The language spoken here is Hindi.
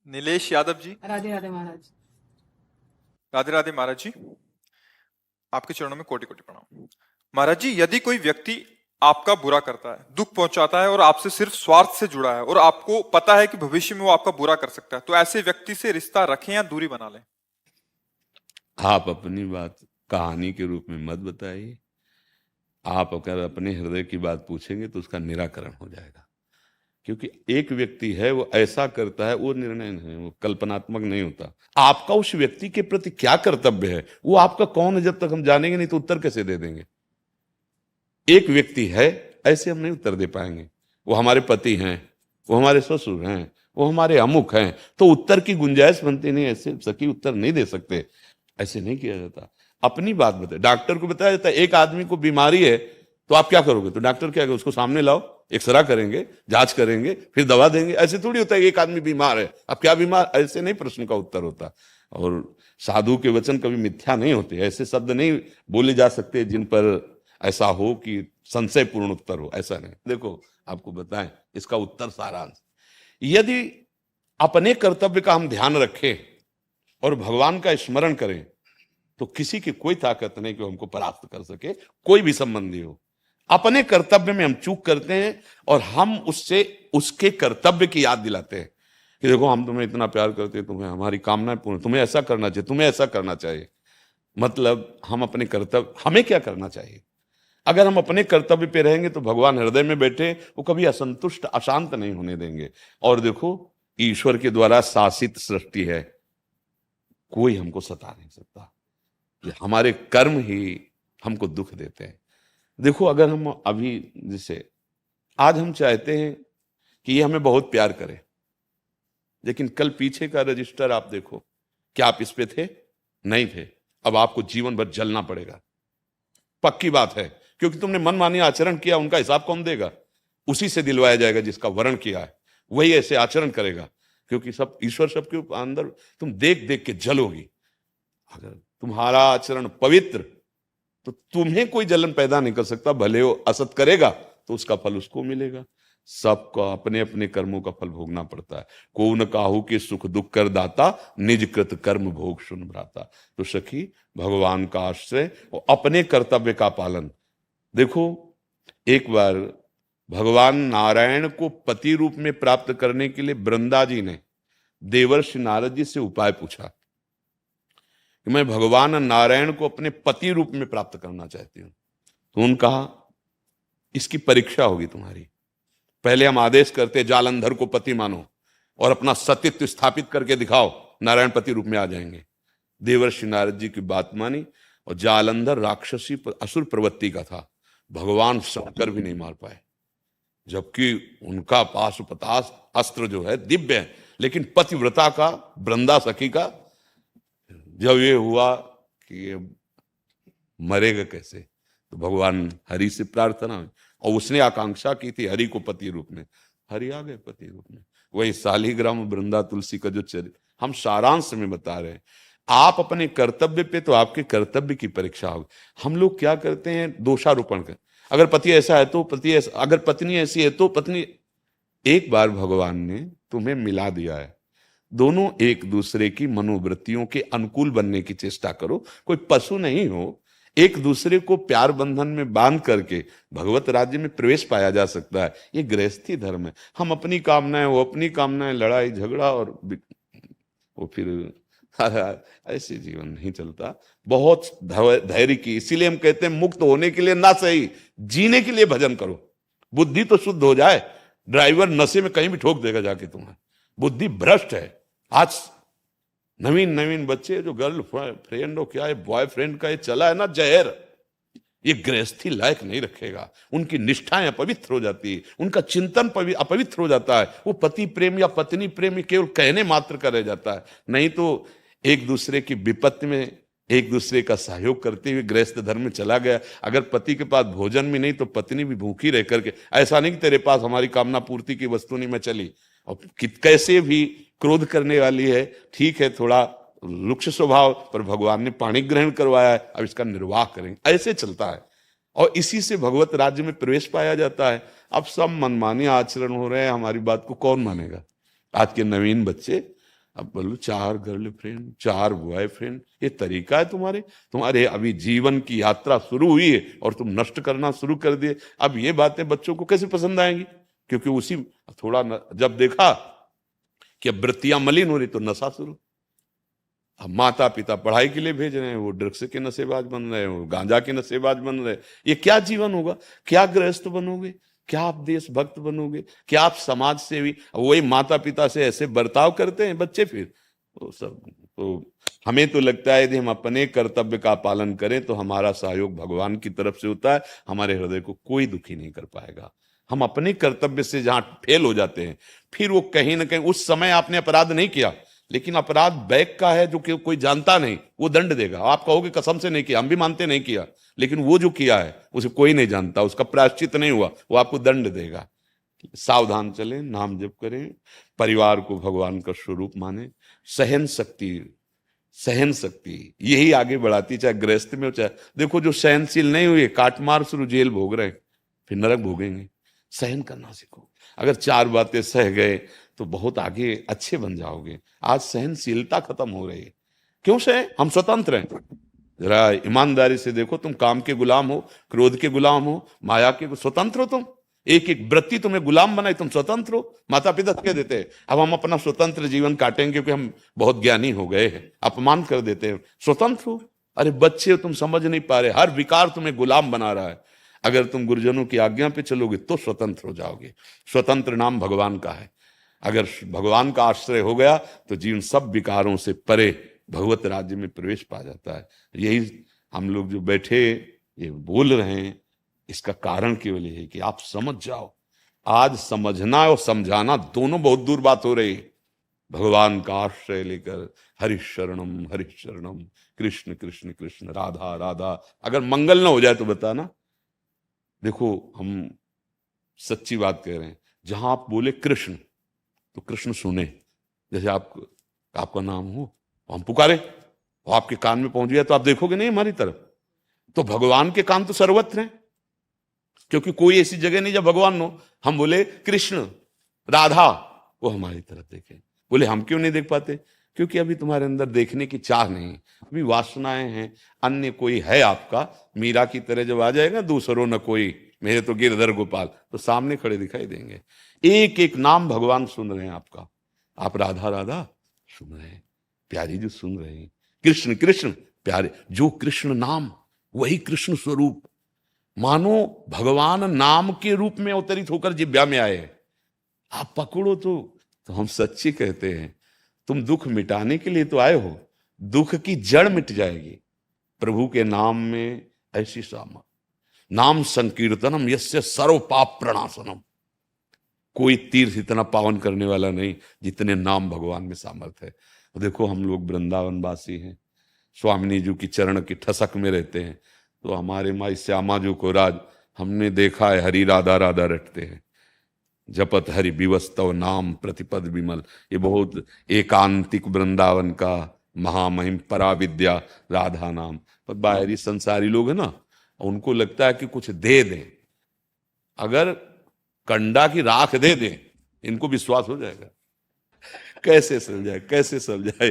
नीलेश यादव जी। राधे राधे महाराज। राधे राधे महाराज जी। आपके चरणों में कोटि कोटि प्रणाम। महाराज जी, यदि कोई व्यक्ति आपका बुरा करता है, दुख पहुंचाता है और आपसे सिर्फ स्वार्थ से जुड़ा है और आपको पता है कि भविष्य में वो आपका बुरा कर सकता है, तो ऐसे व्यक्ति से रिश्ता रखें या दूरी बना लें? आप अपनी बात कहानी के रूप में मत बताइए। आप अगर अपने हृदय की बात पूछेंगे तो उसका निराकरण हो जाएगा। क्योंकि एक व्यक्ति है, वो ऐसा करता है, वो निर्णय नहीं, वो कल्पनात्मक नहीं होता। आपका उस व्यक्ति के प्रति क्या कर्तव्य है, वो आपका कौन है, जब तक हम जानेंगे नहीं तो उत्तर कैसे दे देंगे। एक व्यक्ति है, ऐसे हम नहीं उत्तर दे पाएंगे। वो हमारे पति हैं, वो हमारे ससुर हैं, वो हमारे अमुक हैं, तो उत्तर की गुंजाइश बनती नहीं। ऐसे सही उत्तर नहीं दे सकते, ऐसे नहीं किया जाता। अपनी बात बताए, डॉक्टर को बताया जाता है एक आदमी को बीमारी है तो आप क्या करोगे, तो डॉक्टर क्या करेगा, उसको सामने लाओ, एक्सरा करेंगे, जांच करेंगे, फिर दवा देंगे। ऐसे थोड़ी होता है एक आदमी बीमार है, अब क्या बीमार, ऐसे नहीं प्रश्न का उत्तर होता। और साधु के वचन कभी मिथ्या नहीं होते, ऐसे शब्द नहीं बोले जा सकते जिन पर ऐसा हो कि संशयपूर्ण उत्तर हो, ऐसा नहीं। देखो आपको बताएं इसका उत्तर सारांश, यदि अपने कर्तव्य का हम ध्यान रखें और भगवान का स्मरण करें तो किसी की कोई ताकत नहीं कि हमको परास्त कर सके, कोई भी संबंधी हो। अपने कर्तव्य में हम चूक करते हैं और हम उससे उसके कर्तव्य की याद दिलाते हैं कि देखो हम तुम्हें इतना प्यार करते हैं, तुम्हें हमारी कामनाएं पूर्ण, तुम्हें ऐसा करना चाहिए, तुम्हें ऐसा करना चाहिए। मतलब हम अपने कर्तव्य, हमें क्या करना चाहिए। अगर हम अपने कर्तव्य पे रहेंगे तो भगवान हृदय में बैठे, वो कभी असंतुष्ट अशांत नहीं होने देंगे। और देखो ईश्वर के द्वारा शासित सृष्टि है, कोई हमको सता नहीं सकता। ये हमारे कर्म ही हमको दुख देते हैं। देखो अगर हम अभी जैसे आज हम चाहते हैं कि ये हमें बहुत प्यार करे, लेकिन कल पीछे का रजिस्टर आप देखो, क्या आप इस पे थे, नहीं थे, अब आपको जीवन भर जलना पड़ेगा, पक्की बात है। क्योंकि तुमने मनमानी आचरण किया, उनका हिसाब कौन देगा, उसी से दिलवाया जाएगा जिसका वर्ण किया है, वही ऐसे आचरण करेगा। क्योंकि सब ईश्वर सबके अंदर, तुम देख देख के जलोगी। अगर तुम्हारा आचरण पवित्र, तो तुम्हें कोई जलन पैदा नहीं कर सकता। भले वो असत करेगा तो उसका फल उसको मिलेगा। सबको अपने अपने कर्मों का फल भोगना पड़ता है। को न काहू के सुख दुख कर दाता, निज कृत कर्म भोग सुन भ्राता। तो सखी, भगवान का आश्रय और अपने कर्तव्य का पालन। देखो एक बार भगवान नारायण को पति रूप में प्राप्त करने के लिए वृंदा जी ने देवर्षि नारद जी से उपाय पूछा कि मैं भगवान नारायण को अपने पति रूप में प्राप्त करना चाहती हूं। तो उन्होंने कहा इसकी परीक्षा होगी तुम्हारी। पहले हम आदेश करते जालंधर को पति मानो और अपना सतीत्व स्थापित करके दिखाओ, नारायण पति रूप में आ जाएंगे। देवर्षि नारद जी की बात मानी और जालंधर राक्षसी असुर प्रवृत्ति का था, भगवान शंकर भी नहीं मार पाए, जबकि उनका पाशुपतास्त्र अस्त्र जो है दिव्य है। लेकिन पतिव्रता का, वृंदा सखी का जब ये हुआ कि ये मरेगा कैसे, तो भगवान हरि से प्रार्थना हुई और उसने आकांक्षा की थी हरि को पति रूप में, हरि आ गए पति रूप में। वही शालिग्राम वृंदा तुलसी का जो चरित्र हम सारांश में बता रहे हैं। आप अपने कर्तव्य पे, तो आपके कर्तव्य की परीक्षा होगी। हम लोग क्या करते हैं, दोषारोपण कर, अगर पति ऐसा है तो पति ऐसा, अगर पत्नी ऐसी है तो पत्नी। एक बार भगवान ने तुम्हें मिला दिया है, दोनों एक दूसरे की मनोवृत्तियों के अनुकूल बनने की चेष्टा करो। कोई पशु नहीं हो, एक दूसरे को प्यार बंधन में बांध करके भगवत राज्य में प्रवेश पाया जा सकता है। ये गृहस्थी धर्म है। हम अपनी कामनाएं, वो अपनी कामनाएं, लड़ाई झगड़ा और वो फिर ऐसे जीवन नहीं चलता। बहुत धैर्य की, इसीलिए हम कहते हैं मुक्त होने के लिए ना सही, जीने के लिए भजन करो। बुद्धि तो शुद्ध हो जाए। ड्राइवर नशे में कहीं भी ठोक देगा जाके, तुम्हें बुद्धि भ्रष्ट है। आज नवीन नवीन बच्चे जो गर्ल फ्रेंड हो, क्या है बॉयफ्रेंड का ये चला है ना जहर, ये गृहस्थी लायक नहीं रखेगा। उनकी निष्ठाएं अपवित्र हो जाती है, उनका चिंतन अपवित्र हो जाता है। वो पति प्रेम या पत्नी प्रेम केवल कहने मात्र का रह जाता है। नहीं तो एक दूसरे की विपत्ति में एक दूसरे का सहयोग करते हुए गृहस्थ धर्म में चला गया। अगर पति के पास भोजन भी नहीं तो पत्नी भी भूखी रह करके, ऐसा नहीं कि तेरे पास हमारी कामना पूर्ति की वस्तु नहीं, मैं चली। और कैसे भी क्रोध करने वाली है, ठीक है थोड़ा रुक्ष स्वभाव, पर भगवान ने पाणी ग्रहण करवाया है, अब इसका निर्वाह करेंगे, ऐसे चलता है। और इसी से भगवत राज्य में प्रवेश पाया जाता है। अब सब मनमानी आचरण हो रहे हैं, हमारी बात को कौन मानेगा। आज के नवीन बच्चे अब बोलो 4 गर्लफ्रेंड 4 बॉयफ्रेंड, ये तरीका है तुम्हारे अभी जीवन की यात्रा शुरू हुई है और तुम नष्ट करना शुरू कर दिए। अब ये बातें बच्चों को कैसे पसंद आएंगी? क्योंकि उसी जब देखा कि अब वृत्तियां मलिन हो रही तो नशा शुरू। अब माता पिता पढ़ाई के लिए भेज रहे हैं, वो ड्रग्स के नशेबाज बन रहे हैं, वो गांजा के नशेबाज बन रहे हैं। ये क्या जीवन होगा? क्या गृहस्थ बनोगे? क्या आप देशभक्त बनोगे? क्या आप समाज सेवी? वही माता पिता से ऐसे बर्ताव करते हैं बच्चे, फिर वो सब। तो हमें तो लगता है यदि हम अपने कर्तव्य का पालन करें तो हमारा सहयोग भगवान की तरफ से होता है, हमारे हृदय को कोई दुखी नहीं कर पाएगा। हम अपने कर्तव्य से जहां फेल हो जाते हैं, फिर वो कहीं ना कहीं, उस समय आपने अपराध नहीं किया, लेकिन अपराध बैक का है जो कि कोई जानता नहीं, वो दंड देगा। आप कहोगे कसम से नहीं किया, हम भी मानते नहीं किया, लेकिन वो जो किया है उसे कोई नहीं जानता, उसका प्रायश्चित नहीं हुआ, वो आपको दंड देगा। सावधान चलें, नाम जप करें, परिवार को भगवान का स्वरूप माने। सहन शक्ति यही आगे बढ़ाती, चाहे गृहस्थ में हो चाहे, देखो जो सहनशील नहीं हुए काट मार शुरू जेल भोग रहे हैं, फिर नरक भोगेंगे। सहन करना सीखो। अगर 4 बातें सह गए तो बहुत आगे अच्छे बन जाओगे। आज सहनशीलता खत्म हो रही है। क्यों सहे? हम स्वतंत्र हैं। जरा ईमानदारी से देखो, तुम काम के गुलाम हो, क्रोध के गुलाम हो, माया के, स्वतंत्र हो तुम। एक एक वृत्ति तुम्हें गुलाम बनाई, तुम स्वतंत्र हो। माता पिता कह देते हैं अब हम अपना स्वतंत्र जीवन काटेंगे क्योंकि हम बहुत ज्ञानी हो गए हैं, अपमान कर देते हैं। स्वतंत्र हो। अरे बच्चे हो, तुम समझ नहीं पा रहे, हर विकार तुम्हें गुलाम बना रहा है। अगर तुम गुरुजनों की आज्ञा पे चलोगे तो स्वतंत्र हो जाओगे। स्वतंत्र नाम भगवान का है। अगर भगवान का आश्रय हो गया तो जीवन सब विकारों से परे भगवत राज्य में प्रवेश पा जाता है। यही हम लोग जो बैठे ये बोल रहे हैं, इसका कारण केवल ये है कि आप समझ जाओ। आज समझना और समझाना दोनों बहुत दूर बात हो रही है। भगवान का आश्रय लेकर हरिशरणम कृष्ण कृष्ण कृष्ण राधा राधा, अगर मंगल ना हो जाए तो बताना। देखो हम सच्ची बात कह रहे हैं, जहां आप बोले कृष्ण तो कृष्ण सुने। जैसे आपका नाम हो, हम पुकारे और आपके कान में पहुंच गया तो आप देखोगे नहीं हमारी तरफ। तो भगवान के कान तो सर्वत्र हैं, क्योंकि कोई ऐसी जगह नहीं जब भगवान हो। हम बोले कृष्ण राधा, वो हमारी तरफ देखे। बोले हम क्यों नहीं देख पाते? क्योंकि अभी तुम्हारे अंदर देखने की चाह नहीं, अभी वासनाएं हैं। अन्य कोई है आपका, मीरा की तरह जब आ जाएगा दूसरों न कोई मेरे तो गिरधर गोपाल, तो सामने खड़े दिखाई देंगे। एक एक नाम भगवान सुन रहे हैं आपका। आप राधा राधा सुन रहे हैं, प्यारी जी सुन रहे हैं, कृष्ण कृष्ण प्यारे, जो कृष्ण नाम वही कृष्ण स्वरूप। मानो भगवान नाम के रूप में अवतरित होकर जिब्या में आए। आप पकड़ो तो हम सच्ची कहते हैं, तुम दुख मिटाने के लिए तो आए हो, दुख की जड़ मिट जाएगी प्रभु के नाम में। ऐसी सामर्थ, नाम संकीर्तनम यस्य सर्व पाप प्रणाशनम। कोई तीर्थ इतना पावन करने वाला नहीं जितने नाम भगवान में सामर्थ है। देखो हम लोग वृंदावन वासी हैं, स्वामिनी जी की चरण की ठसक में रहते हैं, तो हमारे माई श्यामा जी को राज हमने देखा है हरि राधा राधा रटते हैं। जपत हरि विवस्तव नाम प्रतिपद विमल, ये बहुत एकांतिक वृंदावन का महामहिम पराविद्या राधा नाम। पर बाहरी संसारी लोग है ना, उनको लगता है कि कुछ दे दें, अगर कंडा की राख दे दें इनको विश्वास हो जाएगा। कैसे समझाए कैसे समझाए।